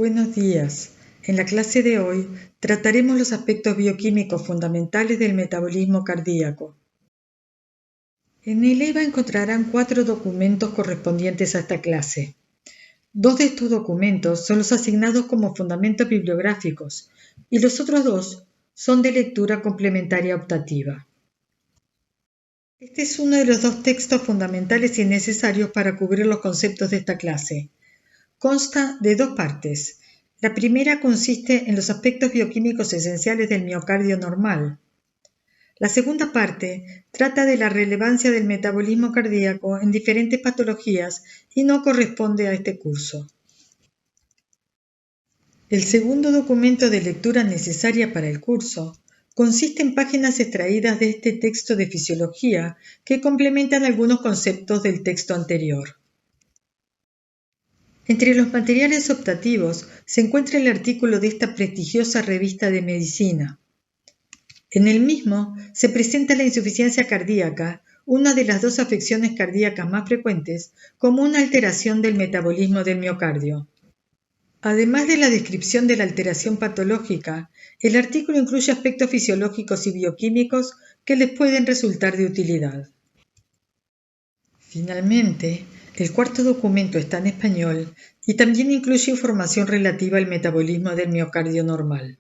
Buenos días. En la clase de hoy trataremos los aspectos bioquímicos fundamentales del metabolismo cardíaco. En el EVA encontrarán 4 documentos correspondientes a esta clase. 2 de estos documentos son los asignados como fundamentos bibliográficos y los otros 2 son de lectura complementaria optativa. Este es uno de los 2 textos fundamentales y necesarios para cubrir los conceptos de esta clase. Consta de 2 partes. La primera consiste en los aspectos bioquímicos esenciales del miocardio normal. La segunda parte trata de la relevancia del metabolismo cardíaco en diferentes patologías y no corresponde a este curso. El segundo documento de lectura necesaria para el curso consiste en páginas extraídas de este texto de fisiología que complementan algunos conceptos del texto anterior. Entre los materiales optativos se encuentra el artículo de esta prestigiosa revista de medicina. En el mismo se presenta la insuficiencia cardíaca, una de las 2 afecciones cardíacas más frecuentes, como una alteración del metabolismo del miocardio. Además de la descripción de la alteración patológica, el artículo incluye aspectos fisiológicos y bioquímicos que les pueden resultar de utilidad. Finalmente, el cuarto documento está en español y también incluye información relativa al metabolismo del miocardio normal.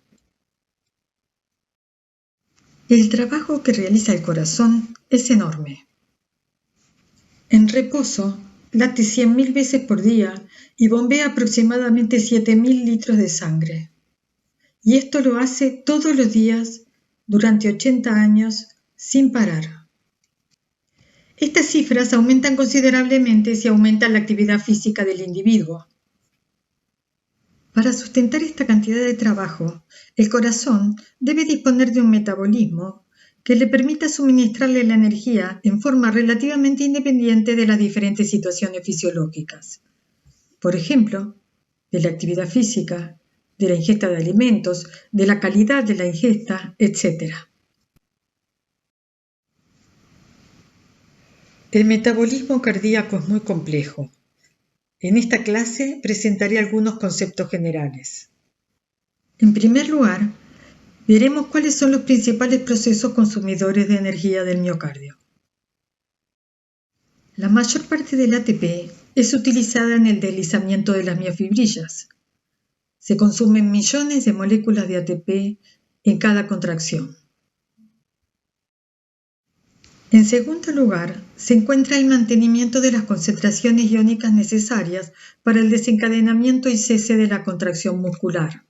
El trabajo que realiza el corazón es enorme. En reposo, late 100.000 veces por día y bombea aproximadamente 7.000 litros de sangre. Y esto lo hace todos los días durante 80 años sin parar. Estas cifras aumentan considerablemente si aumenta la actividad física del individuo. Para sustentar esta cantidad de trabajo, el corazón debe disponer de un metabolismo que le permita suministrarle la energía en forma relativamente independiente de las diferentes situaciones fisiológicas. Por ejemplo, de la actividad física, de la ingesta de alimentos, de la calidad de la ingesta, etc. El metabolismo cardíaco es muy complejo. En esta clase presentaré algunos conceptos generales. En primer lugar, veremos cuáles son los principales procesos consumidores de energía del miocardio. La mayor parte del ATP es utilizada en el deslizamiento de las miofibrillas. Se consumen millones de moléculas de ATP en cada contracción. En segundo lugar, se encuentra el mantenimiento de las concentraciones iónicas necesarias para el desencadenamiento y cese de la contracción muscular.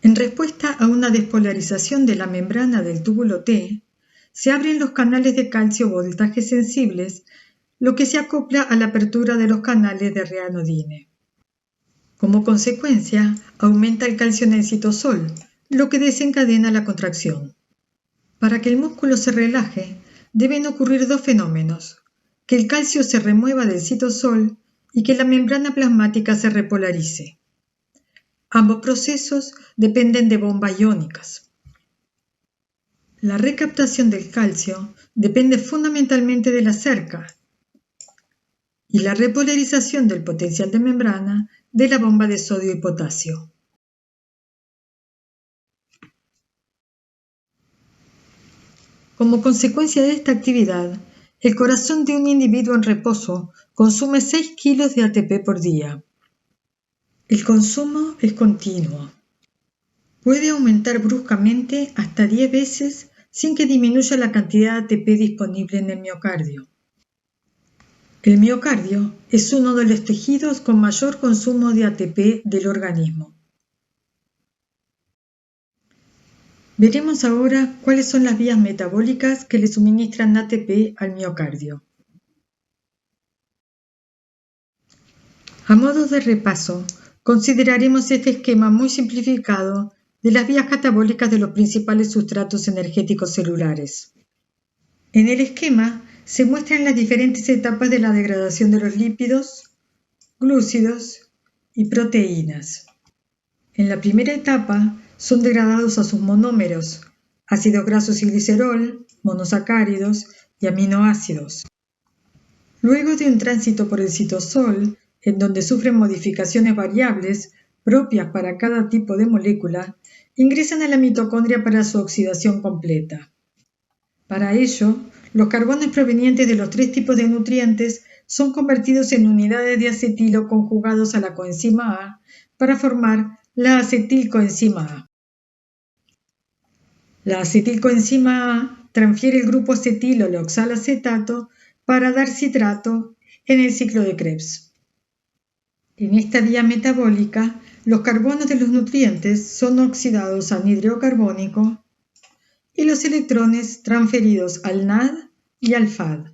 En respuesta a una despolarización de la membrana del túbulo T, se abren los canales de calcio voltaje sensibles, lo que se acopla a la apertura de los canales de reanodine. Como consecuencia, aumenta el calcio en el citosol, lo que desencadena la contracción. Para que el músculo se relaje, deben ocurrir 2 fenómenos: que el calcio se remueva del citosol y que la membrana plasmática se repolarice. Ambos procesos dependen de bombas iónicas. La recaptación del calcio depende fundamentalmente de la cerca y la repolarización del potencial de membrana de la bomba de sodio y potasio. Como consecuencia de esta actividad, el corazón de un individuo en reposo consume 6 kilos de ATP por día. El consumo es continuo. Puede aumentar bruscamente hasta 10 veces sin que disminuya la cantidad de ATP disponible en el miocardio. El miocardio es uno de los tejidos con mayor consumo de ATP del organismo. Veremos ahora cuáles son las vías metabólicas que le suministran ATP al miocardio. A modo de repaso, consideraremos este esquema muy simplificado de las vías catabólicas de los principales sustratos energéticos celulares. En el esquema se muestran las diferentes etapas de la degradación de los lípidos, glúcidos y proteínas. En la primera etapa son degradados a sus monómeros, ácidos grasos y glicerol, monosacáridos y aminoácidos. Luego de un tránsito por el citosol, en donde sufren modificaciones variables propias para cada tipo de molécula, ingresan a la mitocondria para su oxidación completa. Para ello, los carbonos provenientes de los tres tipos de nutrientes son convertidos en unidades de acetilo conjugados a la coenzima A para formar la acetilcoenzima A. La acetilcoenzima A transfiere el grupo acetilo al oxalacetato para dar citrato en el ciclo de Krebs. En esta vía metabólica, los carbonos de los nutrientes son oxidados a anhídrido carbónico y los electrones transferidos al NAD y al FAD.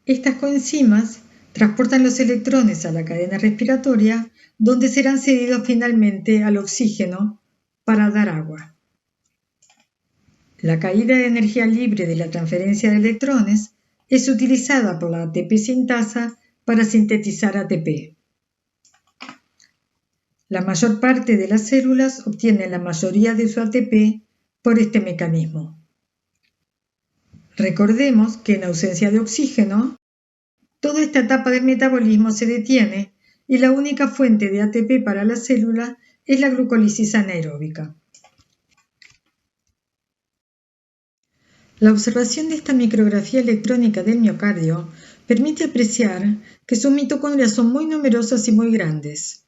Estas coenzimas transportan los electrones a la cadena respiratoria, donde serán cedidos finalmente al oxígeno para dar agua. La caída de energía libre de la transferencia de electrones es utilizada por la ATP sintasa para sintetizar ATP. La mayor parte de las células obtienen la mayoría de su ATP por este mecanismo. Recordemos que en ausencia de oxígeno, toda esta etapa del metabolismo se detiene y la única fuente de ATP para la célula es la glucólisis anaeróbica. La observación de esta micrografía electrónica del miocardio permite apreciar que sus mitocondrias son muy numerosas y muy grandes,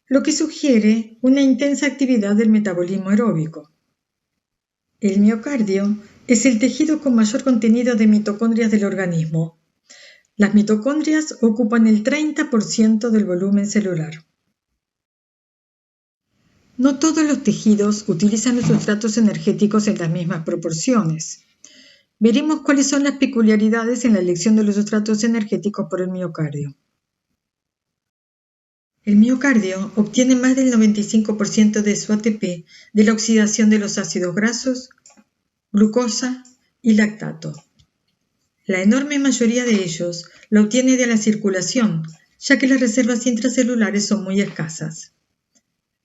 lo que sugiere una intensa actividad del metabolismo aeróbico. El miocardio es el tejido con mayor contenido de mitocondrias del organismo. Las mitocondrias ocupan el 30% del volumen celular. No todos los tejidos utilizan los sustratos energéticos en las mismas proporciones. Veremos cuáles son las peculiaridades en la elección de los sustratos energéticos por el miocardio. El miocardio obtiene más del 95% de su ATP de la oxidación de los ácidos grasos, glucosa y lactato. La enorme mayoría de ellos la obtiene de la circulación, ya que las reservas intracelulares son muy escasas.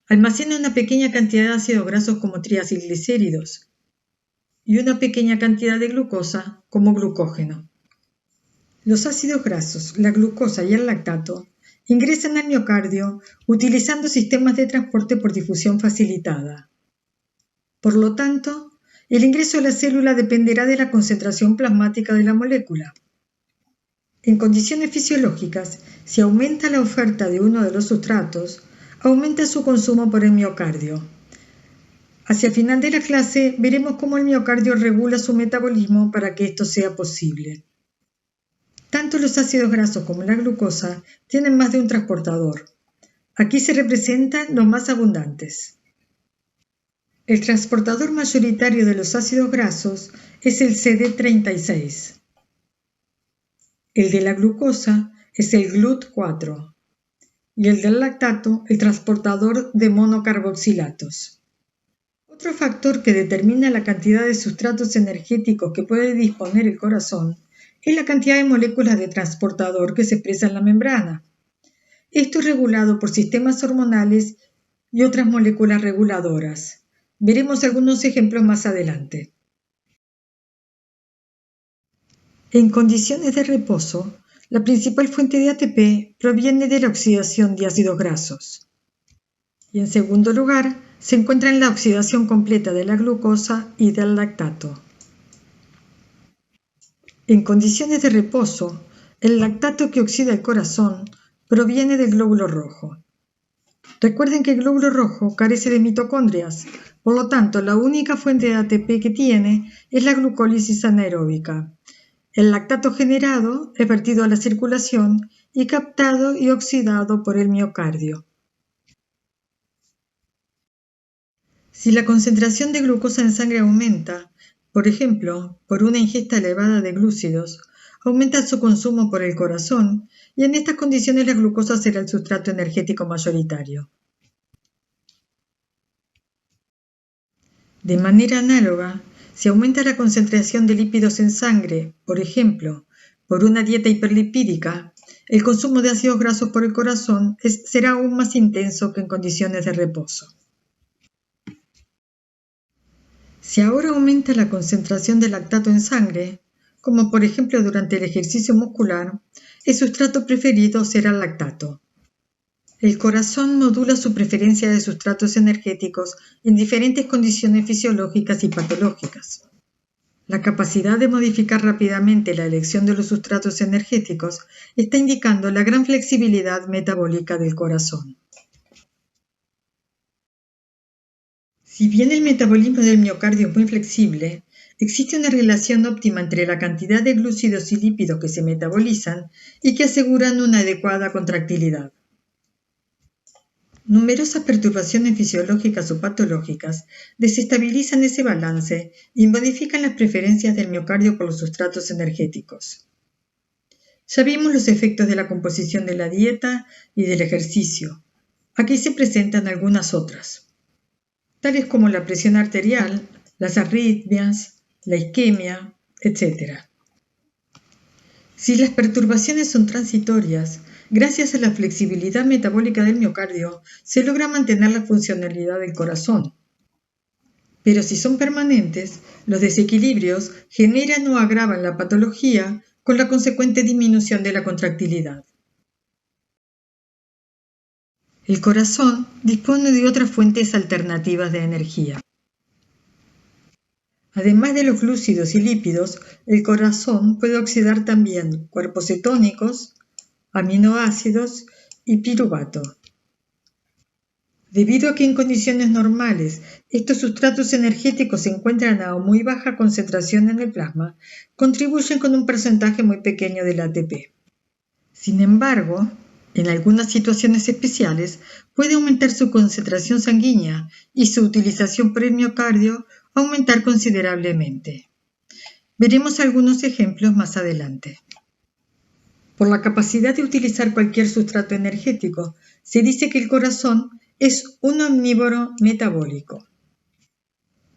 Almacena una pequeña cantidad de ácidos grasos como triacilglicéridos y una pequeña cantidad de glucosa como glucógeno. Los ácidos grasos, la glucosa y el lactato ingresan al miocardio utilizando sistemas de transporte por difusión facilitada. Por lo tanto, el ingreso a la célula dependerá de la concentración plasmática de la molécula. En condiciones fisiológicas, si aumenta la oferta de uno de los sustratos, aumenta su consumo por el miocardio. Hacia el final de la clase veremos cómo el miocardio regula su metabolismo para que esto sea posible. Tanto los ácidos grasos como la glucosa tienen más de un transportador. Aquí se representan los más abundantes. El transportador mayoritario de los ácidos grasos es el CD36. El de la glucosa es el GLUT4 y el del lactato el transportador de monocarboxilatos. Otro factor que determina la cantidad de sustratos energéticos que puede disponer el corazón es la cantidad de moléculas de transportador que se expresa en la membrana. Esto es regulado por sistemas hormonales y otras moléculas reguladoras. Veremos algunos ejemplos más adelante. En condiciones de reposo, la principal fuente de ATP proviene de la oxidación de ácidos grasos. Y en segundo lugar, se encuentra en la oxidación completa de la glucosa y del lactato. En condiciones de reposo, el lactato que oxida el corazón proviene del glóbulo rojo. Recuerden que el glóbulo rojo carece de mitocondrias, por lo tanto, la única fuente de ATP que tiene es la glucólisis anaeróbica. El lactato generado es vertido a la circulación y captado y oxidado por el miocardio. Si la concentración de glucosa en sangre aumenta, por ejemplo, por una ingesta elevada de glúcidos, aumenta su consumo por el corazón y en estas condiciones la glucosa será el sustrato energético mayoritario. De manera análoga, si aumenta la concentración de lípidos en sangre, por ejemplo, por una dieta hiperlipídica, el consumo de ácidos grasos por el corazón será aún más intenso que en condiciones de reposo. Si ahora aumenta la concentración de lactato en sangre, como por ejemplo durante el ejercicio muscular, el sustrato preferido será el lactato. El corazón modula su preferencia de sustratos energéticos en diferentes condiciones fisiológicas y patológicas. La capacidad de modificar rápidamente la elección de los sustratos energéticos está indicando la gran flexibilidad metabólica del corazón. Si bien el metabolismo del miocardio es muy flexible, existe una relación óptima entre la cantidad de glúcidos y lípidos que se metabolizan y que aseguran una adecuada contractilidad. Numerosas perturbaciones fisiológicas o patológicas desestabilizan ese balance y modifican las preferencias del miocardio por los sustratos energéticos. Ya vimos los efectos de la composición de la dieta y del ejercicio. Aquí se presentan algunas otras, tales como la presión arterial, las arritmias, la isquemia, etc. Si las perturbaciones son transitorias, gracias a la flexibilidad metabólica del miocardio, se logra mantener la funcionalidad del corazón. Pero si son permanentes, los desequilibrios generan o agravan la patología con la consecuente disminución de la contractilidad. El corazón dispone de otras fuentes alternativas de energía. Además de los glúcidos y lípidos, el corazón puede oxidar también cuerpos cetónicos, aminoácidos y piruvato. Debido a que en condiciones normales estos sustratos energéticos se encuentran a muy baja concentración en el plasma, contribuyen con un porcentaje muy pequeño del ATP. Sin embargo, en algunas situaciones especiales puede aumentar su concentración sanguínea y su utilización por el miocardio aumentar considerablemente. Veremos algunos ejemplos más adelante. Por la capacidad de utilizar cualquier sustrato energético, se dice que el corazón es un omnívoro metabólico.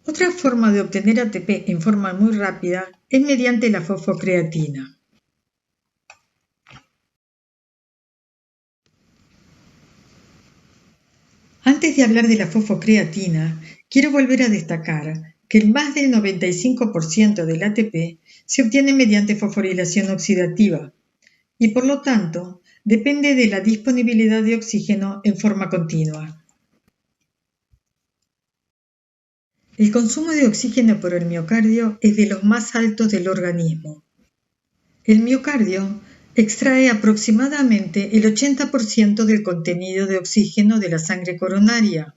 Otra forma de obtener ATP en forma muy rápida es mediante la fosfocreatina. Antes de hablar de la fosfocreatina, quiero volver a destacar que el más del 95% del ATP se obtiene mediante fosforilación oxidativa y por lo tanto depende de la disponibilidad de oxígeno en forma continua. El consumo de oxígeno por el miocardio es de los más altos del organismo. El miocardio extrae aproximadamente el 80% del contenido de oxígeno de la sangre coronaria.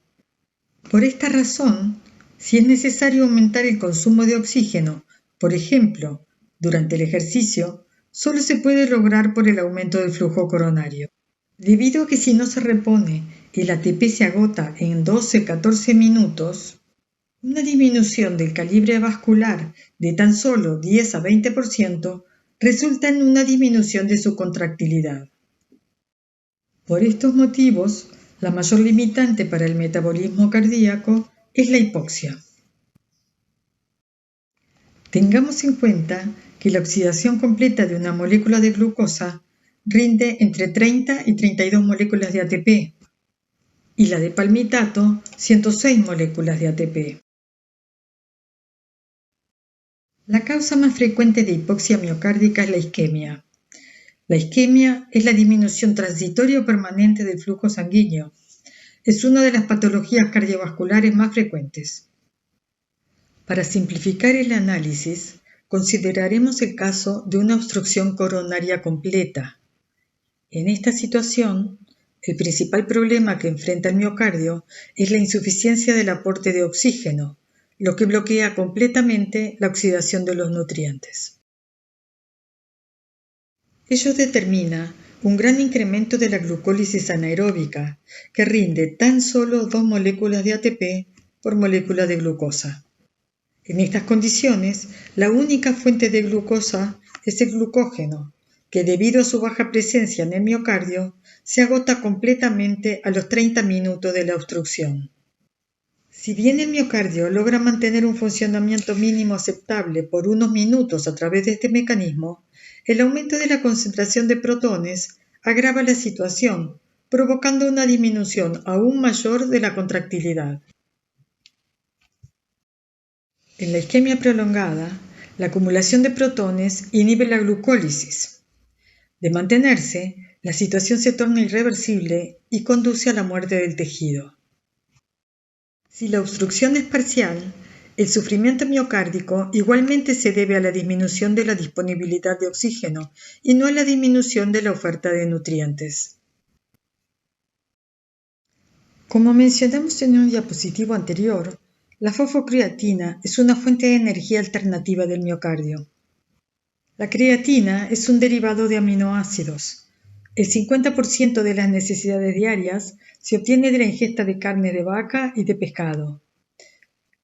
Por esta razón, si es necesario aumentar el consumo de oxígeno, por ejemplo, durante el ejercicio, solo se puede lograr por el aumento del flujo coronario. Debido a que si no se repone, el ATP se agota en 12-14 minutos, una disminución del calibre vascular de tan solo 10 a 20% resulta en una disminución de su contractilidad. Por estos motivos, la mayor limitante para el metabolismo cardíaco es la hipoxia. Tengamos en cuenta que la oxidación completa de una molécula de glucosa rinde entre 30 y 32 moléculas de ATP y la de palmitato 106 moléculas de ATP. La causa más frecuente de hipoxia miocárdica es la isquemia. La isquemia es la disminución transitoria o permanente del flujo sanguíneo. Es una de las patologías cardiovasculares más frecuentes. Para simplificar el análisis, consideraremos el caso de una obstrucción coronaria completa. En esta situación, el principal problema que enfrenta el miocardio es la insuficiencia del aporte de oxígeno, lo que bloquea completamente la oxidación de los nutrientes. Ello determina un gran incremento de la glucólisis anaeróbica, que rinde tan solo 2 moléculas de ATP por molécula de glucosa. En estas condiciones, la única fuente de glucosa es el glucógeno, que debido a su baja presencia en el miocardio, se agota completamente a los 30 minutos de la obstrucción. Si bien el miocardio logra mantener un funcionamiento mínimo aceptable por unos minutos a través de este mecanismo, el aumento de la concentración de protones agrava la situación, provocando una disminución aún mayor de la contractilidad. En la isquemia prolongada, la acumulación de protones inhibe la glucólisis. De mantenerse, la situación se torna irreversible y conduce a la muerte del tejido. Si la obstrucción es parcial, el sufrimiento miocárdico igualmente se debe a la disminución de la disponibilidad de oxígeno y no a la disminución de la oferta de nutrientes. Como mencionamos en un diapositivo anterior, la fosfocreatina es una fuente de energía alternativa del miocardio. La creatina es un derivado de aminoácidos. El 50% de las necesidades diarias se obtiene de la ingesta de carne de vaca y de pescado.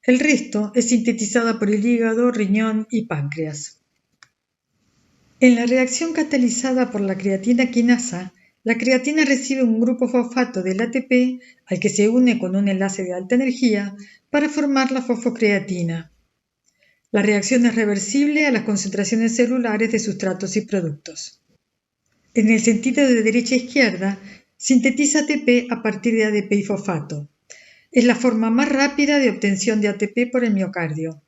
El resto es sintetizada por el hígado, riñón y páncreas. En la reacción catalizada por la creatina quinasa, la creatina recibe un grupo fosfato del ATP al que se une con un enlace de alta energía para formar la fosfocreatina. La reacción es reversible a las concentraciones celulares de sustratos y productos. En el sentido de derecha a izquierda, sintetiza ATP a partir de ADP y fosfato. Es la forma más rápida de obtención de ATP por el miocardio.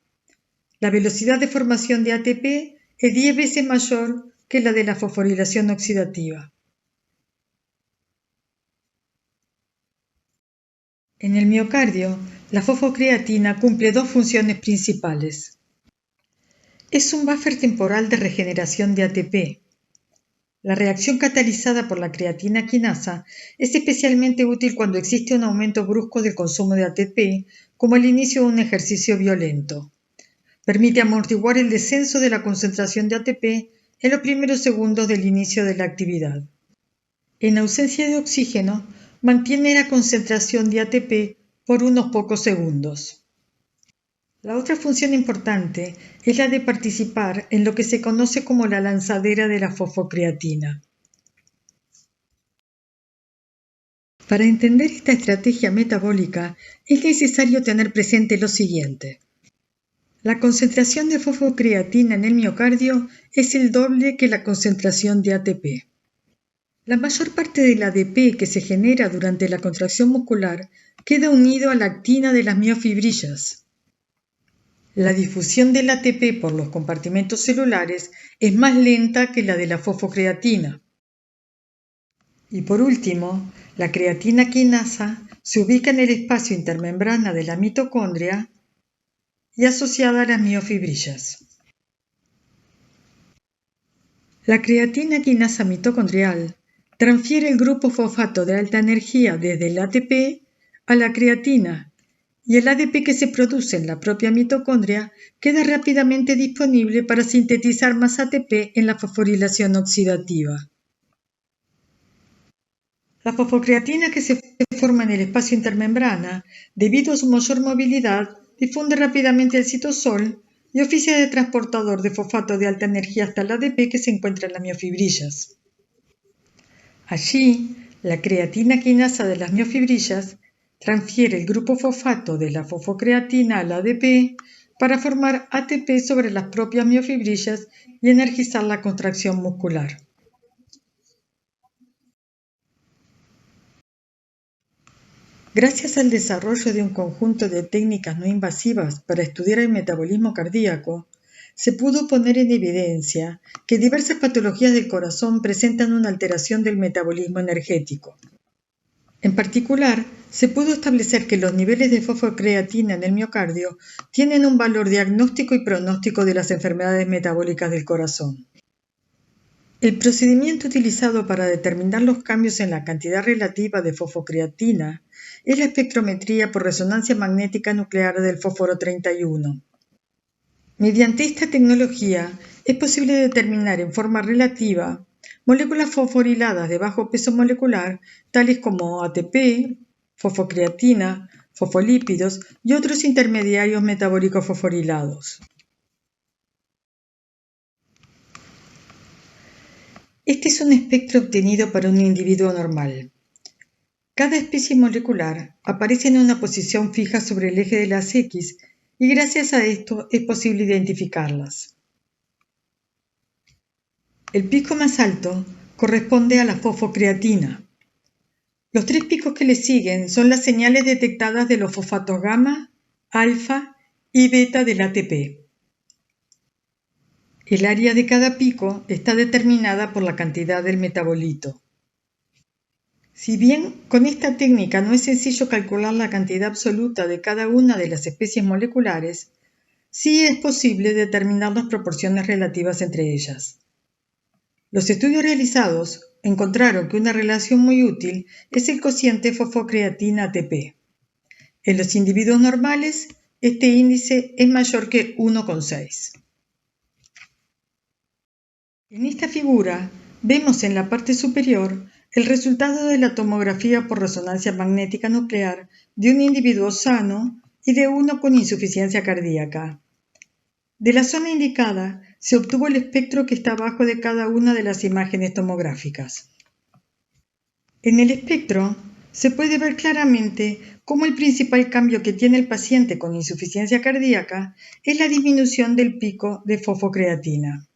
La velocidad de formación de ATP es 10 veces mayor que la de la fosforilación oxidativa. En el miocardio, la fosfocreatina cumple dos funciones principales. Es un buffer temporal de regeneración de ATP. La reacción catalizada por la creatina quinasa es especialmente útil cuando existe un aumento brusco del consumo de ATP, como el inicio de un ejercicio violento. Permite amortiguar el descenso de la concentración de ATP en los primeros segundos del inicio de la actividad. En ausencia de oxígeno, mantiene la concentración de ATP por unos pocos segundos. La otra función importante es la de participar en lo que se conoce como la lanzadera de la fosfocreatina. Para entender esta estrategia metabólica es necesario tener presente lo siguiente. La concentración de fosfocreatina en el miocardio es el doble que la concentración de ATP. La mayor parte del ADP que se genera durante la contracción muscular queda unido a la actina de las miofibrillas. La difusión del ATP por los compartimentos celulares es más lenta que la de la fosfocreatina. Y por último, la creatina quinasa se ubica en el espacio intermembrana de la mitocondria y asociada a las miofibrillas. La creatina quinasa mitocondrial transfiere el grupo fosfato de alta energía desde el ATP a la creatina y el ADP que se produce en la propia mitocondria queda rápidamente disponible para sintetizar más ATP en la fosforilación oxidativa. La fosfocreatina que se forma en el espacio intermembrana, debido a su mayor movilidad, difunde rápidamente el citosol y oficia de transportador de fosfato de alta energía hasta el ADP que se encuentra en las miofibrillas. Allí, la creatina quinasa de las miofibrillas transfiere el grupo fosfato de la fosfocreatina al ADP para formar ATP sobre las propias miofibrillas y energizar la contracción muscular. Gracias al desarrollo de un conjunto de técnicas no invasivas para estudiar el metabolismo cardíaco, se pudo poner en evidencia que diversas patologías del corazón presentan una alteración del metabolismo energético. En particular, se pudo establecer que los niveles de fosfocreatina en el miocardio tienen un valor diagnóstico y pronóstico de las enfermedades metabólicas del corazón. El procedimiento utilizado para determinar los cambios en la cantidad relativa de fosfocreatina es la espectrometría por resonancia magnética nuclear del fósforo 31. Mediante esta tecnología es posible determinar en forma relativa moléculas fosforiladas de bajo peso molecular, tales como ATP, fosfocreatina, fosfolípidos y otros intermediarios metabólicos fosforilados. Este es un espectro obtenido para un individuo normal. Cada especie molecular aparece en una posición fija sobre el eje de las X y gracias a esto es posible identificarlas. El pico más alto corresponde a la fosfocreatina. Los tres picos que le siguen son las señales detectadas de los fosfatos gamma, alfa y beta del ATP. El área de cada pico está determinada por la cantidad del metabolito. Si bien con esta técnica no es sencillo calcular la cantidad absoluta de cada una de las especies moleculares, sí es posible determinar las proporciones relativas entre ellas. Los estudios realizados encontraron que una relación muy útil es el cociente fosfocreatina-ATP. En los individuos normales, este índice es mayor que 1,6. En esta figura vemos en la parte superior el resultado de la tomografía por resonancia magnética nuclear de un individuo sano y de uno con insuficiencia cardíaca. De la zona indicada se obtuvo el espectro que está abajo de cada una de las imágenes tomográficas. En el espectro se puede ver claramente cómo el principal cambio que tiene el paciente con insuficiencia cardíaca es la disminución del pico de fosfocreatina.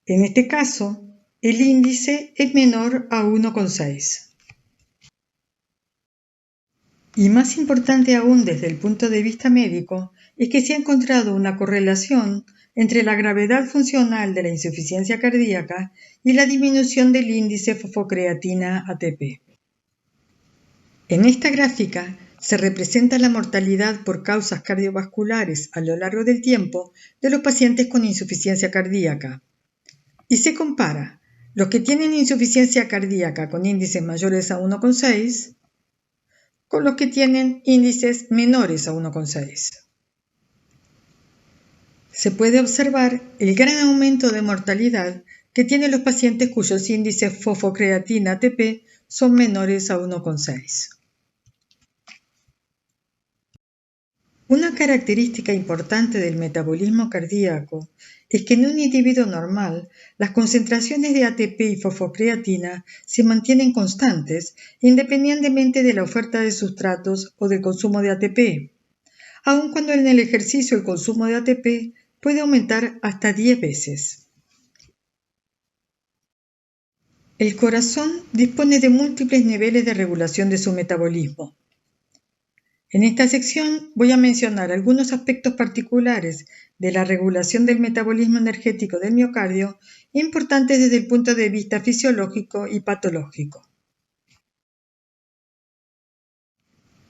En este caso, el índice es menor a 1,6. Y más importante aún desde el punto de vista médico, es que se ha encontrado una correlación entre la gravedad funcional de la insuficiencia cardíaca y la disminución del índice fosfocreatina-ATP. En esta gráfica se representa la mortalidad por causas cardiovasculares a lo largo del tiempo de los pacientes con insuficiencia cardíaca. Y se compara los que tienen insuficiencia cardíaca con índices mayores a 1,6 con los que tienen índices menores a 1,6. Se puede observar el gran aumento de mortalidad que tienen los pacientes cuyos índices fosfocreatina-ATP son menores a 1,6. Una característica importante del metabolismo cardíaco es que en un individuo normal las concentraciones de ATP y fosfocreatina se mantienen constantes independientemente de la oferta de sustratos o del consumo de ATP, aun cuando en el ejercicio el consumo de ATP puede aumentar hasta 10 veces. El corazón dispone de múltiples niveles de regulación de su metabolismo. En esta sección voy a mencionar algunos aspectos particulares de la regulación del metabolismo energético del miocardio importantes desde el punto de vista fisiológico y patológico.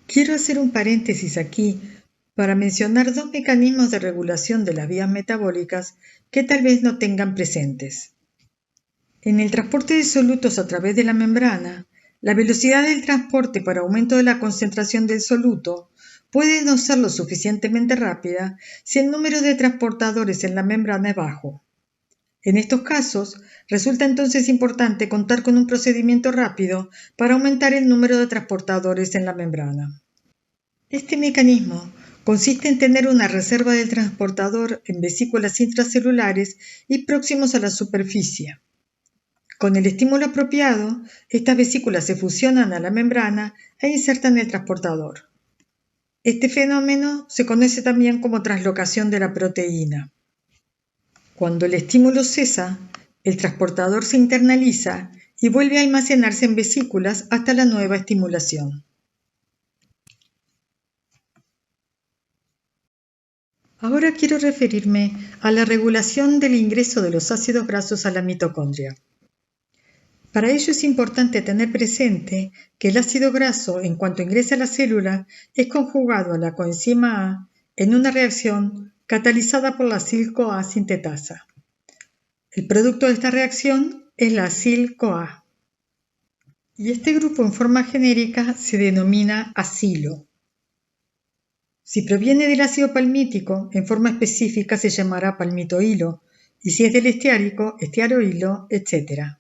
Quiero hacer un paréntesis aquí para mencionar dos mecanismos de regulación de las vías metabólicas que tal vez no tengan presentes. En el transporte de solutos a través de la membrana, la velocidad del transporte por aumento de la concentración del soluto puede no ser lo suficientemente rápida si el número de transportadores en la membrana es bajo. En estos casos, resulta entonces importante contar con un procedimiento rápido para aumentar el número de transportadores en la membrana. Este mecanismo consiste en tener una reserva del transportador en vesículas intracelulares y próximos a la superficie. Con el estímulo apropiado, estas vesículas se fusionan a la membrana e insertan el transportador. Este fenómeno se conoce también como translocación de la proteína. Cuando el estímulo cesa, el transportador se internaliza y vuelve a almacenarse en vesículas hasta la nueva estimulación. Ahora quiero referirme a la regulación del ingreso de los ácidos grasos a la mitocondria. Para ello es importante tener presente que el ácido graso, en cuanto ingresa a la célula, es conjugado a la coenzima A en una reacción catalizada por la acil-CoA sintetasa. El producto de esta reacción es la acil-CoA. Y este grupo en forma genérica se denomina acilo. Si proviene del ácido palmítico, en forma específica se llamará palmitoilo, y si es del esteárico, estearoilo, etc.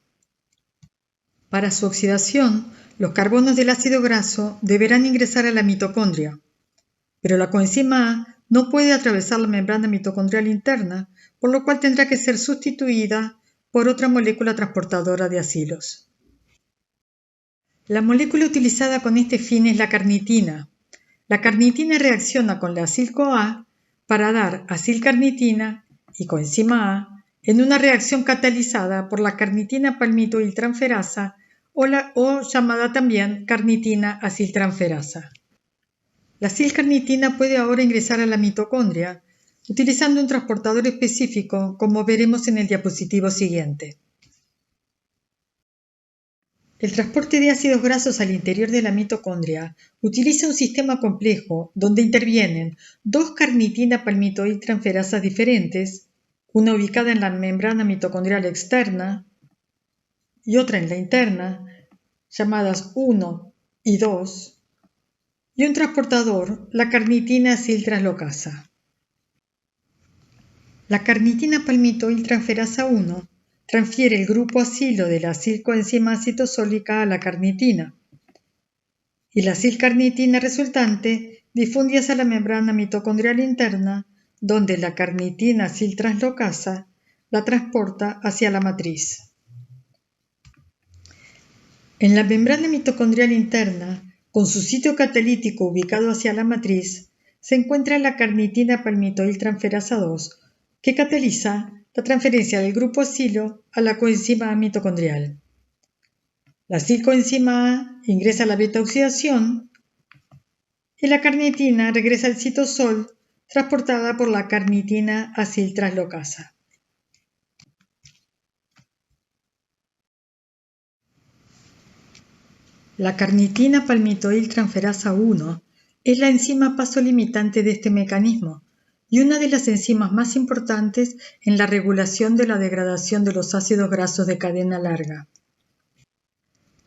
Para su oxidación, los carbonos del ácido graso deberán ingresar a la mitocondria, pero la coenzima A no puede atravesar la membrana mitocondrial interna, por lo cual tendrá que ser sustituida por otra molécula transportadora de acilos. La molécula utilizada con este fin es la carnitina. La carnitina reacciona con la acil-CoA para dar acilcarnitina y coenzima A en una reacción catalizada por la carnitina palmitoiltransferasa o llamada también carnitina aciltransferasa. La acilcarnitina puede ahora ingresar a la mitocondria, utilizando un transportador específico, como veremos en el diapositivo siguiente. El transporte de ácidos grasos al interior de la mitocondria utiliza un sistema complejo donde intervienen dos carnitina palmitoiltransferasas diferentes, una ubicada en la membrana mitocondrial externa y otra en la interna, llamadas 1 y 2, y un transportador, la carnitina aciltraslocasa. La carnitina palmitoiltransferasa 1 transfiere el grupo acilo de la acilcoenzima citosólica a la carnitina, y la acilcarnitina resultante difunde hacia la membrana mitocondrial interna, donde la carnitina aciltraslocasa la transporta hacia la matriz. En la membrana mitocondrial interna, con su sitio catalítico ubicado hacia la matriz, se encuentra la carnitina palmitoiltransferasa 2, que cataliza la transferencia del grupo acilo a la coenzima A mitocondrial. La acilcoenzima A ingresa a la beta-oxidación y la carnitina regresa al citosol transportada por la carnitina aciltraslocasa. La carnitina palmitoiltransferasa 1 es la enzima paso limitante de este mecanismo y una de las enzimas más importantes en la regulación de la degradación de los ácidos grasos de cadena larga.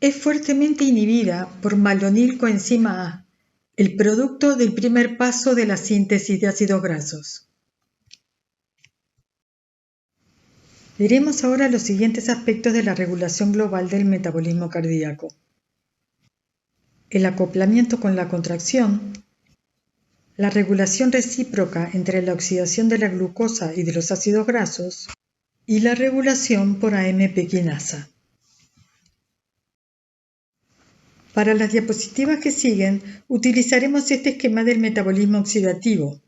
Es fuertemente inhibida por malonilcoenzima A, el producto del primer paso de la síntesis de ácidos grasos. Veremos ahora los siguientes aspectos de la regulación global del metabolismo cardíaco: el acoplamiento con la contracción, la regulación recíproca entre la oxidación de la glucosa y de los ácidos grasos, y la regulación por AMP quinasa. Para las diapositivas que siguen, utilizaremos este esquema del metabolismo oxidativo.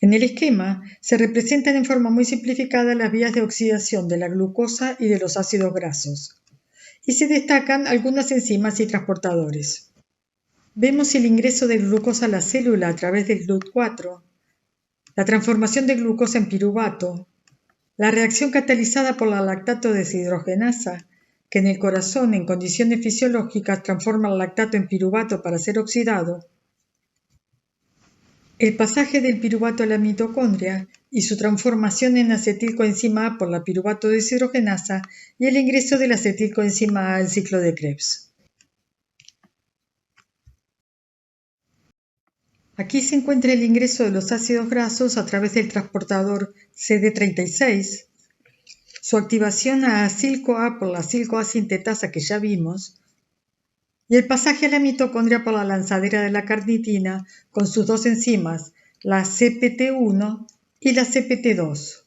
En el esquema se representan en forma muy simplificada las vías de oxidación de la glucosa y de los ácidos grasos, y se destacan algunas enzimas y transportadores. Vemos el ingreso de glucosa a la célula a través del GLUT4, la transformación de glucosa en piruvato, la reacción catalizada por la lactato deshidrogenasa, que en el corazón en condiciones fisiológicas transforma el lactato en piruvato para ser oxidado, el pasaje del piruvato a la mitocondria y su transformación en acetilcoenzima A por la piruvato deshidrogenasa y el ingreso de la acetilcoenzima A al ciclo de Krebs. Aquí se encuentra el ingreso de los ácidos grasos a través del transportador CD36, su activación a acil-CoA por la acil-CoA sintetasa que ya vimos, y el pasaje a la mitocondria por la lanzadera de la carnitina con sus dos enzimas, la CPT1 y la CPT2,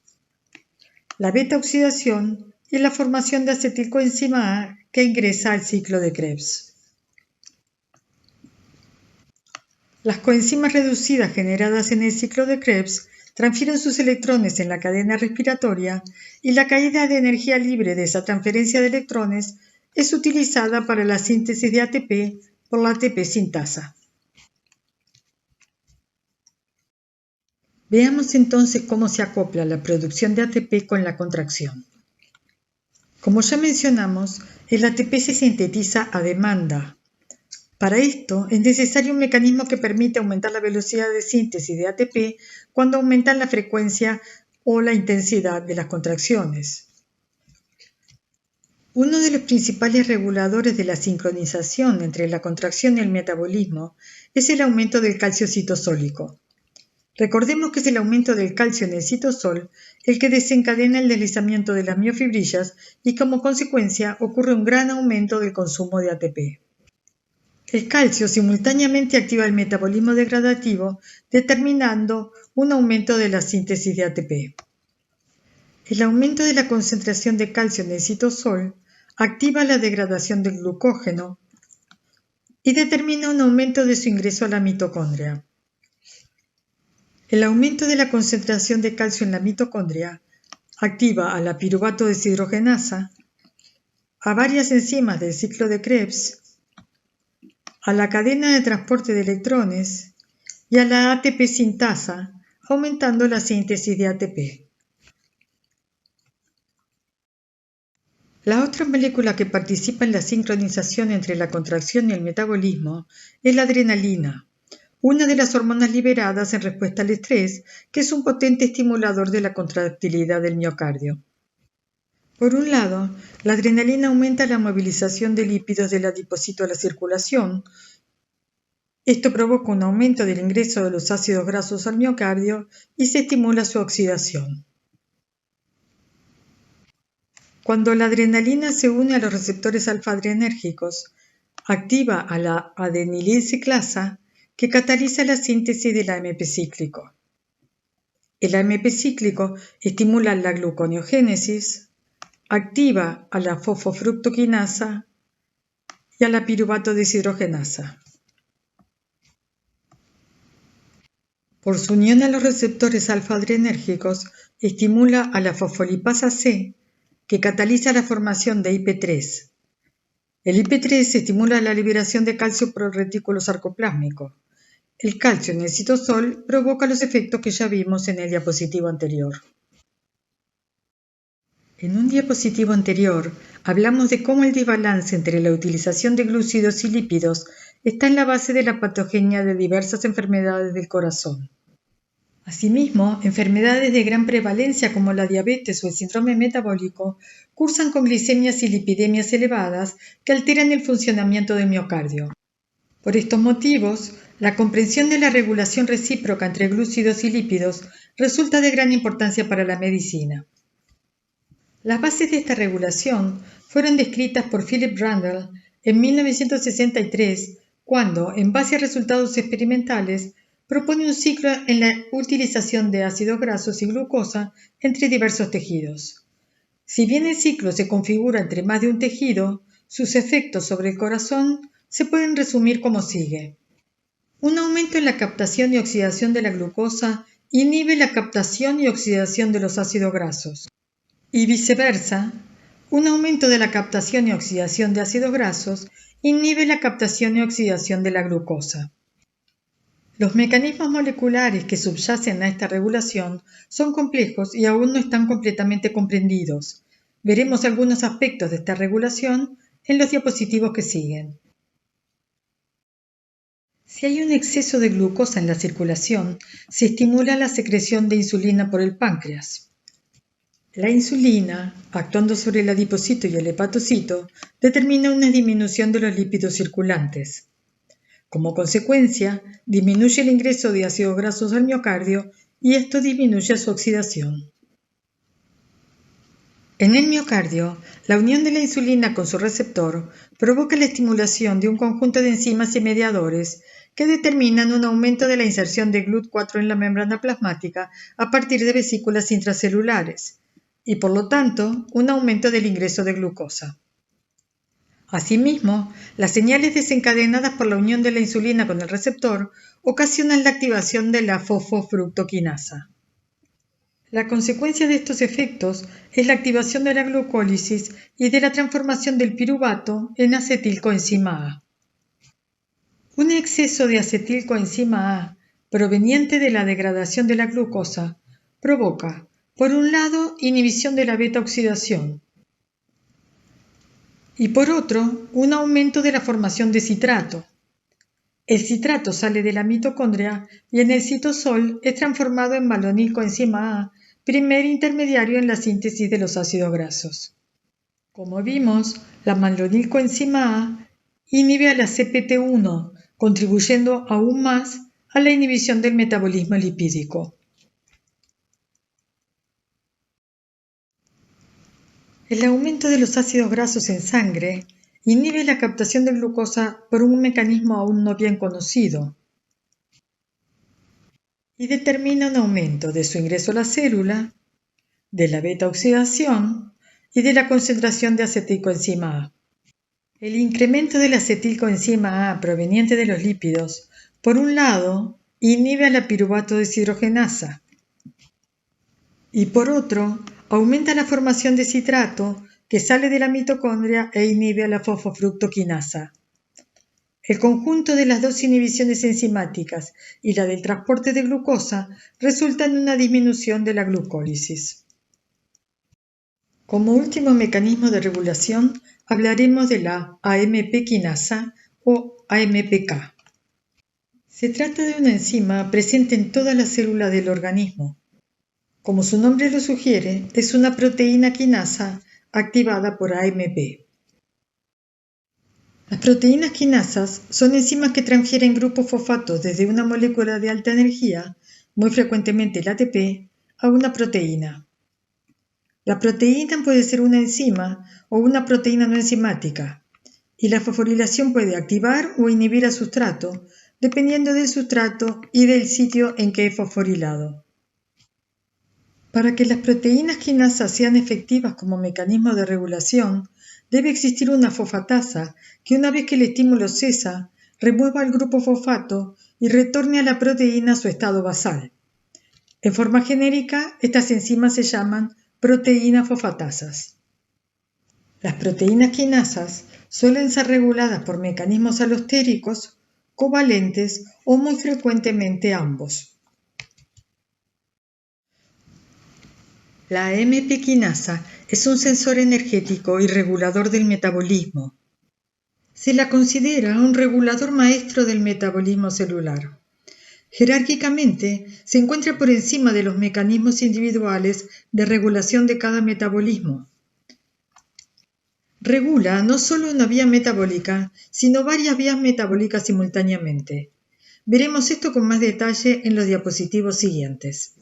la beta-oxidación y la formación de acetilcoenzima A que ingresa al ciclo de Krebs. Las coenzimas reducidas generadas en el ciclo de Krebs transfieren sus electrones en la cadena respiratoria y la caída de energía libre de esa transferencia de electrones es utilizada para la síntesis de ATP por la ATP sintasa. Veamos entonces cómo se acopla la producción de ATP con la contracción. Como ya mencionamos, el ATP se sintetiza a demanda. Para esto es necesario un mecanismo que permite aumentar la velocidad de síntesis de ATP cuando aumenta la frecuencia o la intensidad de las contracciones. Uno de los principales reguladores de la sincronización entre la contracción y el metabolismo es el aumento del calcio citosólico. Recordemos que es el aumento del calcio en el citosol el que desencadena el deslizamiento de las miofibrillas y como consecuencia ocurre un gran aumento del consumo de ATP. El calcio simultáneamente activa el metabolismo degradativo, determinando un aumento de la síntesis de ATP. El aumento de la concentración de calcio en el citosol activa la degradación del glucógeno y determina un aumento de su ingreso a la mitocondria. El aumento de la concentración de calcio en la mitocondria activa a la piruvato deshidrogenasa, a varias enzimas del ciclo de Krebs, a la cadena de transporte de electrones y a la ATP sintasa, aumentando la síntesis de ATP. La otra molécula que participa en la sincronización entre la contracción y el metabolismo es la adrenalina, una de las hormonas liberadas en respuesta al estrés, que es un potente estimulador de la contractilidad del miocardio. Por un lado, la adrenalina aumenta la movilización de lípidos del adipocito a la circulación. Esto provoca un aumento del ingreso de los ácidos grasos al miocardio y se estimula su oxidación. Cuando la adrenalina se une a los receptores alfa-adrenérgicos, activa a la adenilciclasa, que cataliza la síntesis del AMP cíclico. El AMP cíclico estimula la gluconeogénesis, activa a la fosfofructoquinasa y a la piruvato deshidrogenasa. Por su unión a los receptores alfa-adrenérgicos, estimula a la fosfolipasa C, que cataliza la formación de IP3. El IP3 estimula la liberación de calcio por el retículo sarcoplásmico. El calcio en el citosol provoca los efectos que ya vimos en el diapositivo anterior. En un diapositivo anterior hablamos de cómo el desbalance entre la utilización de glúcidos y lípidos está en la base de la patogenia de diversas enfermedades del corazón. Asimismo, enfermedades de gran prevalencia como la diabetes o el síndrome metabólico cursan con glicemias y lipidemias elevadas que alteran el funcionamiento del miocardio. Por estos motivos, la comprensión de la regulación recíproca entre glúcidos y lípidos resulta de gran importancia para la medicina. Las bases de esta regulación fueron descritas por Philip Randall en 1963, cuando, en base a resultados experimentales, propone un ciclo en la utilización de ácidos grasos y glucosa entre diversos tejidos. Si bien el ciclo se configura entre más de un tejido, sus efectos sobre el corazón se pueden resumir como sigue. Un aumento en la captación y oxidación de la glucosa inhibe la captación y oxidación de los ácidos grasos. Y viceversa, un aumento de la captación y oxidación de ácidos grasos inhibe la captación y oxidación de la glucosa. Los mecanismos moleculares que subyacen a esta regulación son complejos y aún no están completamente comprendidos. Veremos algunos aspectos de esta regulación en los diapositivos que siguen. Si hay un exceso de glucosa en la circulación, se estimula la secreción de insulina por el páncreas. La insulina, actuando sobre el adipocito y el hepatocito, determina una disminución de los lípidos circulantes. Como consecuencia, disminuye el ingreso de ácidos grasos al miocardio y esto disminuye su oxidación. En el miocardio, la unión de la insulina con su receptor provoca la estimulación de un conjunto de enzimas y mediadores que determinan un aumento de la inserción de GLUT4 en la membrana plasmática a partir de vesículas intracelulares y, por lo tanto, un aumento del ingreso de glucosa. Asimismo, las señales desencadenadas por la unión de la insulina con el receptor ocasionan la activación de la fosfofructoquinasa. La consecuencia de estos efectos es la activación de la glucólisis y de la transformación del piruvato en acetilcoenzima A. Un exceso de acetilcoenzima A proveniente de la degradación de la glucosa provoca, por un lado, inhibición de la beta-oxidación, y por otro, un aumento de la formación de citrato. El citrato sale de la mitocondria y en el citosol es transformado en malonilcoenzima A, primer intermediario en la síntesis de los ácidos grasos. Como vimos, la malonilcoenzima A inhibe a la CPT1, contribuyendo aún más a la inhibición del metabolismo lipídico. El aumento de los ácidos grasos en sangre inhibe la captación de glucosa por un mecanismo aún no bien conocido y determina un aumento de su ingreso a la célula, de la beta-oxidación y de la concentración de acetilcoenzima A. El incremento de la acetilcoenzima A proveniente de los lípidos, por un lado, inhibe a la piruvato deshidrogenasa y por otro, aumenta la formación de citrato que sale de la mitocondria e inhibe a la fosfofructoquinasa. El conjunto de las dos inhibiciones enzimáticas y la del transporte de glucosa resulta en una disminución de la glucólisis. Como último mecanismo de regulación, hablaremos de la AMP quinasa o AMPK. Se trata de una enzima presente en todas las células del organismo. Como su nombre lo sugiere, es una proteína quinasa activada por AMP. Las proteínas quinasas son enzimas que transfieren grupos fosfatos desde una molécula de alta energía, muy frecuentemente el ATP, a una proteína. La proteína puede ser una enzima o una proteína no enzimática, y la fosforilación puede activar o inhibir al sustrato, dependiendo del sustrato y del sitio en que es fosforilado. Para que las proteínas quinasas sean efectivas como mecanismo de regulación, debe existir una fosfatasa que una vez que el estímulo cesa, remueva el grupo fosfato y retorne a la proteína a su estado basal. En forma genérica, estas enzimas se llaman proteínas fosfatasas. Las proteínas quinasas suelen ser reguladas por mecanismos alostéricos, covalentes o muy frecuentemente ambos. La AMP quinasa es un sensor energético y regulador del metabolismo. Se la considera un regulador maestro del metabolismo celular. Jerárquicamente, se encuentra por encima de los mecanismos individuales de regulación de cada metabolismo. Regula no solo una vía metabólica, sino varias vías metabólicas simultáneamente. Veremos esto con más detalle en los diapositivos siguientes.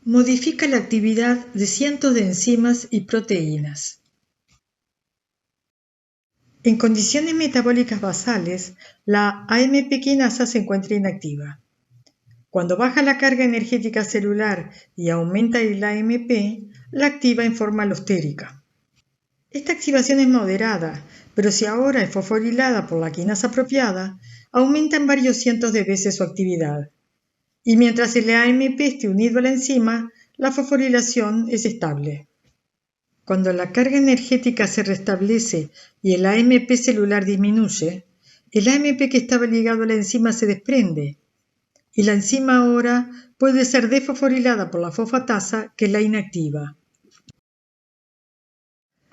Modifica la actividad de cientos de enzimas y proteínas. En condiciones metabólicas basales, la AMP quinasa se encuentra inactiva. Cuando baja la carga energética celular y aumenta el AMP, la activa en forma alostérica. Esta activación es moderada, pero si ahora es fosforilada por la quinasa apropiada, aumenta en varios cientos de veces su actividad. Y mientras el AMP esté unido a la enzima, la fosforilación es estable. Cuando la carga energética se restablece y el AMP celular disminuye, el AMP que estaba ligado a la enzima se desprende, y la enzima ahora puede ser desfosforilada por la fosfatasa que la inactiva.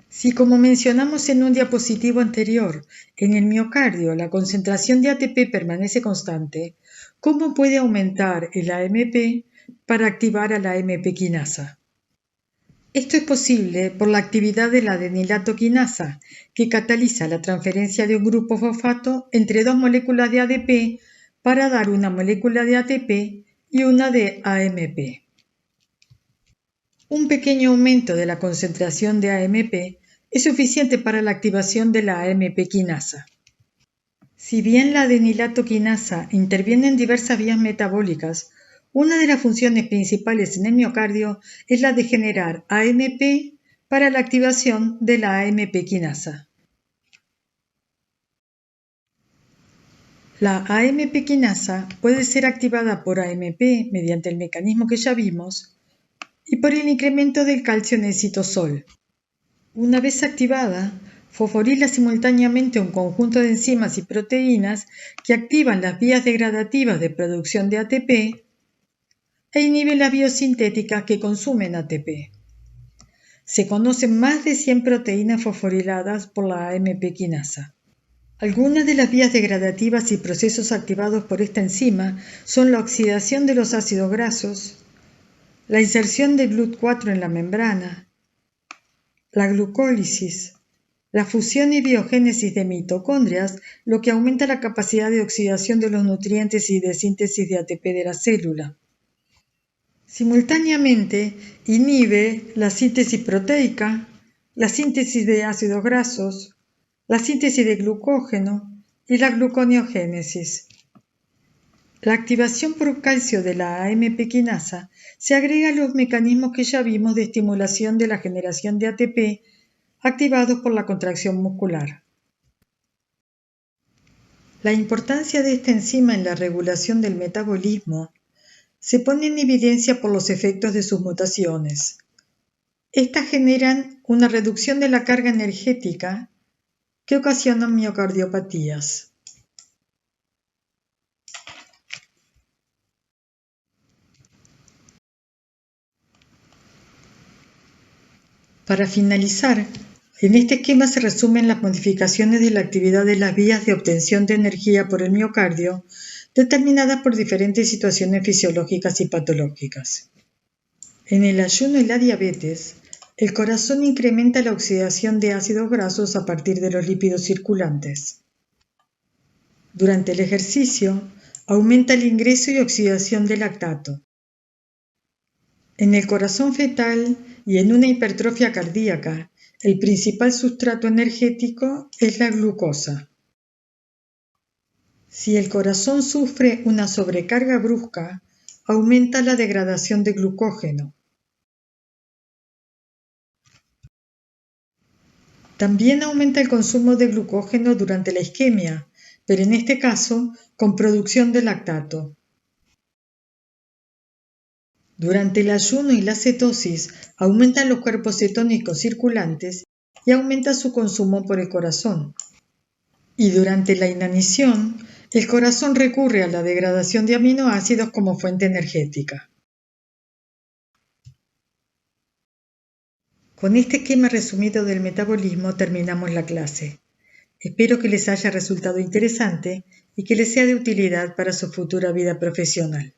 Si, como mencionamos en un diapositivo anterior, en el miocardio la concentración de ATP permanece constante, ¿cómo puede aumentar el AMP para activar a la AMP quinasa? Esto es posible por la actividad de la adenilato quinasa, que cataliza la transferencia de un grupo fosfato entre dos moléculas de ADP para dar una molécula de ATP y una de AMP. Un pequeño aumento de la concentración de AMP es suficiente para la activación de la AMP quinasa. Si bien la adenilato quinasa interviene en diversas vías metabólicas, una de las funciones principales en el miocardio es la de generar AMP para la activación de la AMP quinasa. La AMP quinasa puede ser activada por AMP mediante el mecanismo que ya vimos y por el incremento del calcio en el citosol. Una vez activada, fosforila simultáneamente un conjunto de enzimas y proteínas que activan las vías degradativas de producción de ATP e inhibe las biosintéticas que consumen ATP. Se conocen más de 100 proteínas fosforiladas por la AMP quinasa. Algunas de las vías degradativas y procesos activados por esta enzima son la oxidación de los ácidos grasos, la inserción de GLUT4 en la membrana, la glucólisis, la fusión y biogénesis de mitocondrias, lo que aumenta la capacidad de oxidación de los nutrientes y de síntesis de ATP de la célula. Simultáneamente, inhibe la síntesis proteica, la síntesis de ácidos grasos, la síntesis de glucógeno y la gluconeogénesis. La activación por calcio de la AMP quinasa se agrega a los mecanismos que ya vimos de estimulación de la generación de ATP activados por la contracción muscular. La importancia de esta enzima en la regulación del metabolismo se pone en evidencia por los efectos de sus mutaciones. Estas generan una reducción de la carga energética que ocasionan miocardiopatías. Para finalizar, en este esquema se resumen las modificaciones de la actividad de las vías de obtención de energía por el miocardio, determinadas por diferentes situaciones fisiológicas y patológicas. En el ayuno y la diabetes, el corazón incrementa la oxidación de ácidos grasos a partir de los lípidos circulantes. Durante el ejercicio, aumenta el ingreso y oxidación de lactato. En el corazón fetal y en una hipertrofia cardíaca, el principal sustrato energético es la glucosa. Si el corazón sufre una sobrecarga brusca, aumenta la degradación de glucógeno. También aumenta el consumo de glucógeno durante la isquemia, pero en este caso con producción de lactato. Durante el ayuno y la cetosis aumentan los cuerpos cetónicos circulantes y aumenta su consumo por el corazón. Y durante la inanición, el corazón recurre a la degradación de aminoácidos como fuente energética. Con este esquema resumido del metabolismo terminamos la clase. Espero que les haya resultado interesante y que les sea de utilidad para su futura vida profesional.